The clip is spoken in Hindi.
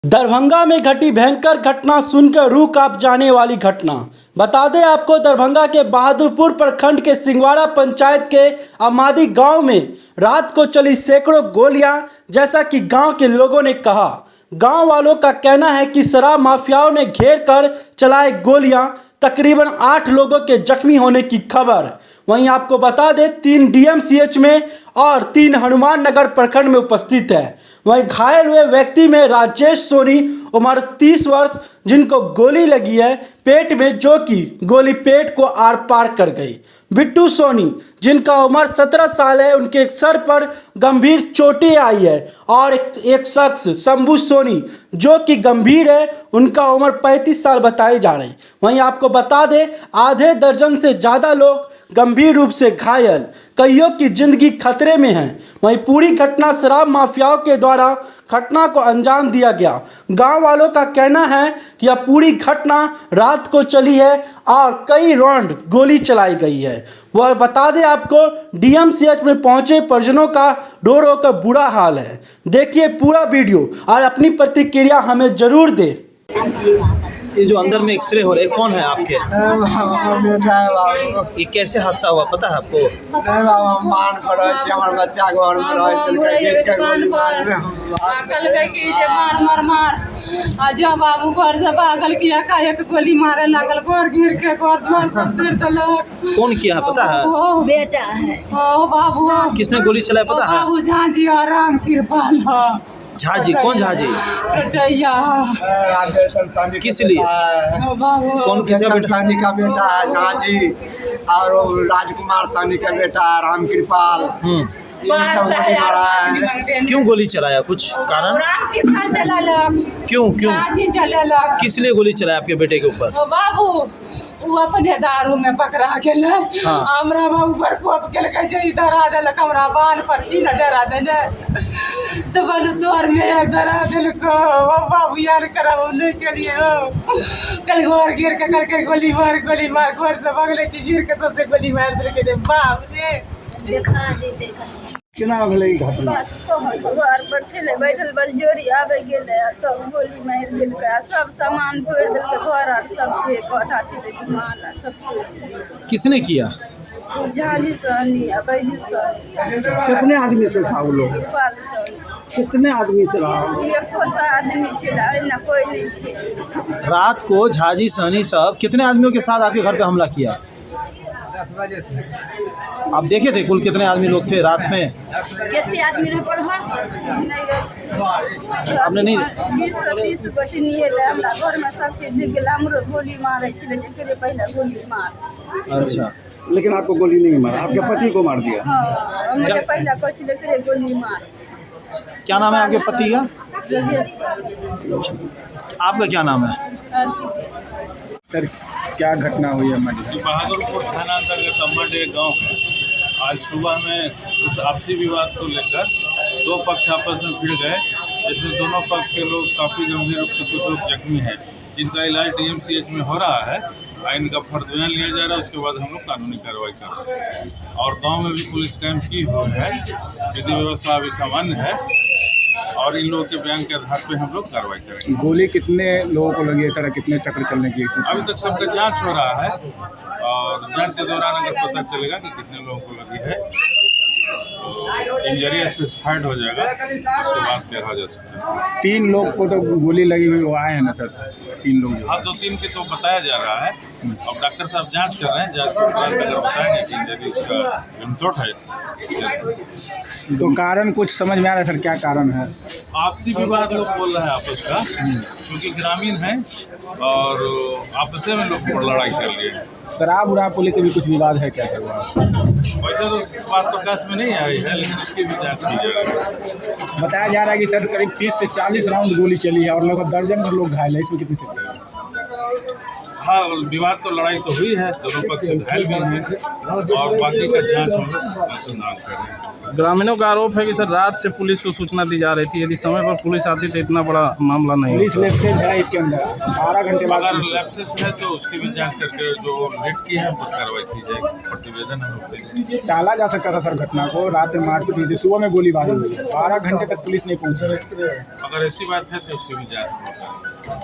दरभंगा में घटी भयंकर घटना सुनकर रूह कांप जाने वाली घटना। बता दें आपको, दरभंगा के बहादुरपुर प्रखंड के सिंगवाड़ा पंचायत के अमादी गांव में रात को चली सैकड़ों गोलियां। जैसा कि गांव के लोगों ने कहा, गांव वालों का कहना है कि शराब माफियाओं ने घेर कर चलाई गोलियां। तकरीबन 8 लोगों के जख्मी होने की खबर। वहीं आपको बता दें, 3 डीएमसीएच में और 3 हनुमान नगर प्रखंड में उपस्थित है। वहीं घायल हुए व्यक्ति में राजेश सोनी उम्र 30 वर्ष, जिनको गोली लगी है पेट में, जो कि गोली पेट को आर पार कर गई। बिट्टू सोनी, जिनका उम्र 17 साल है, उनके सर पर गंभीर चोटें आई है। और एक शख्स शंभू सोनी, जो कि गंभीर है, उनका उम्र 35 साल बताई जा रही। वहीं आपको बता दें, आधे दर्जन से ज़्यादा लोग गंभीर रूप से घायल, कईयों की जिंदगी खतरे में है। वहीं पूरी घटना शराब माफियाओं के द्वारा घटना को अंजाम दिया गया। गांव वालों का कहना है कि यह पूरी घटना रात को चली है और कई राउंड गोली चलाई गई है। वह बता दें आपको, डीएमसीएच में पहुंचे परिजनों का रो रो कर बुरा हाल है। देखिए पूरा वीडियो और अपनी प्रतिक्रिया हमें जरूर दें। ये जो अंदर में एक्सरे हो रहे कौन है आपके? बेटा है बाबू। ये कैसे हादसा हुआ पता है आपको? नहीं बाबू, हम मान पड़ो कि हमारे बच्चा घर में रह चल के बेच के पागल गए कि जे मार मार मार आजा बाबू घर से पागल किया, का एक गोली मारे लागल, घर गिर के घर द्वार सब तोड़ देलक। कौन किया है पता है? बेटा है। ओ बाबू, किसने गोली चलाया पता है? बाबू झांझी और राम कृपाल झाजी। कौन झाजी? किस लिए? कौन किसका बेटा? सानी का बेटा है झाजी, और राजकुमार सानी का बेटा राम कृपाल। ये सब गोली मारा है। क्यों गोली चलाया, कुछ कारण? राम कृपाल चलालक। क्यों क्यों? झांझी चलालक। किस लिए गोली चलाया आपके बेटे के ऊपर? बाबू वो अपने दारू में पकड़ा गेल, हमरा ऊपर कोप गेल, जे धरा देलक हमरा बाल पर चीन डरा देने, तो बोलू तोर में धरा देलक। बाबू यार कराओ नहीं चलिए, कल घर गिर के करके गोली मार घर से भगले गिर के सबसे गोली मार देलक। बाप रे देखा देते केना भेलै घटना? घर पर छले बैठल बलजोरी आबे गेले तो गोली मार देलकै, सब सामान तोड़ देलकै, घर आर सब के कोठा छले माला सब तोड़। किसने किया? झाजी सहनी आ बैजी सहनी। कितने आदमी से था वो लोग? कृपाल सहनी। कितने आदमी से रहा? एको सा आदमी छे ना, कोई नहीं छे। रात को झाजी सहनी सब कितने आदमियों के साथ आपके घर पे हमला किया? 10 बजे से। आप देखे थे कुल कितने आदमी लोग थे रात में? कितने आदमी रहे पर आपने नहीं? 20 गोटी निये हमरा घर में सब चीज बिक गेल, हमरो गोली मारे छले, जेकरे पहले गोली मार। अच्छा, लेकिन आपको गोली नहीं मारा, आपके पति को मार दिया? हाँ, मुझे पहले कुछ लेकर गोली मार। क्या नाम है आपके पति का? राजेश। आपका क्या नाम है? सर क्या घटना हुई है? बहादुरपुर थाना अंतर्गत अम्माडे गाँव है। आज सुबह में कुछ आपसी विवाद को लेकर 2 पक्ष आपस में भिड़ गए, जिसमें दोनों पक्ष के लोग काफ़ी गंभीर रूप से कुछ लोग जख्मी हैं, जिनका इलाज डीएमसीएच में हो रहा है। आइन का फर्द बयान लिया जा रहा है, उसके बाद हम लोग कानूनी कार्रवाई कर रहे हैं। और गांव में भी पुलिस कैंप की हुई है, विधि व्यवस्था अभी सामान्य है, और इन लोगों के बयान के आधार पर हम लोग कार्रवाई करेंगे। गोली कितने लोगों को लगी है सर? कितने चक्र चलने की? अभी तक सबका जांच हो रहा है, और जांच के दौरान अगर पता चलेगा कि कितने लोगों को लगी है तो इंजरी स्पेसिफाइड हो जाएगा, उसके बाद देखा जा सकता है। 3 लोग को तो गोली लगी हुई वो आए हैं ना सर? 3 लोग? हाँ, 2-3 की तो बताया जा रहा है। अब डॉक्टर साहब जांच कर रहे हैं, जांच के बाद अगर बताएंगे कि इंजरी उसका गनशॉट है। तो कारण कुछ समझ में आ रहा है सर, क्या कारण है? आपसी विवाद लोग बोल रहे हैं आपस का, क्योंकि ग्रामीण है और आपस में लोग लड़ाई कर लिए हैं। शराब उराब को लेकर भी कुछ विवाद है क्या सर? वैसे तो बात प्रकाश में नहीं आई है, लेकिन उसकी भी जांच की जाएगी। बताया जा रहा है कि सर करीब 30 से 40 राउंड गोली चली है और लगभग दर्जन भर लोग घायल है, इसमें कितनी सच्चाई है? हाँ, विवाद तो लड़ाई तो हुई है, दोनों पक्ष घायल भी हैं, और बाकी का जांच हम लोग अनुसंधान कर रहे हैं। ग्रामीणों का आरोप है कि सर रात से पुलिस को सूचना दी जा रही थी, यदि समय पर पुलिस आती तो इतना बड़ा मामला नहीं पुलिस होता। लैप्सेस है इसके अंदर, 12 घंटे बाद अगर लैप्सेस है तो उसकी भी जांच करके जो लेट की है उस पर कार्रवाई की जाएगी, प्रतिवेदन हम लोग देंगे। टाला जा सकता था सर घटना को, रात में मारपीट हुई थी, सुबह में गोलीबारी हुई, 12 घंटे तक पुलिस नहीं पहुंची। अगर ऐसी बात है तो उसकी भी जांच होगी।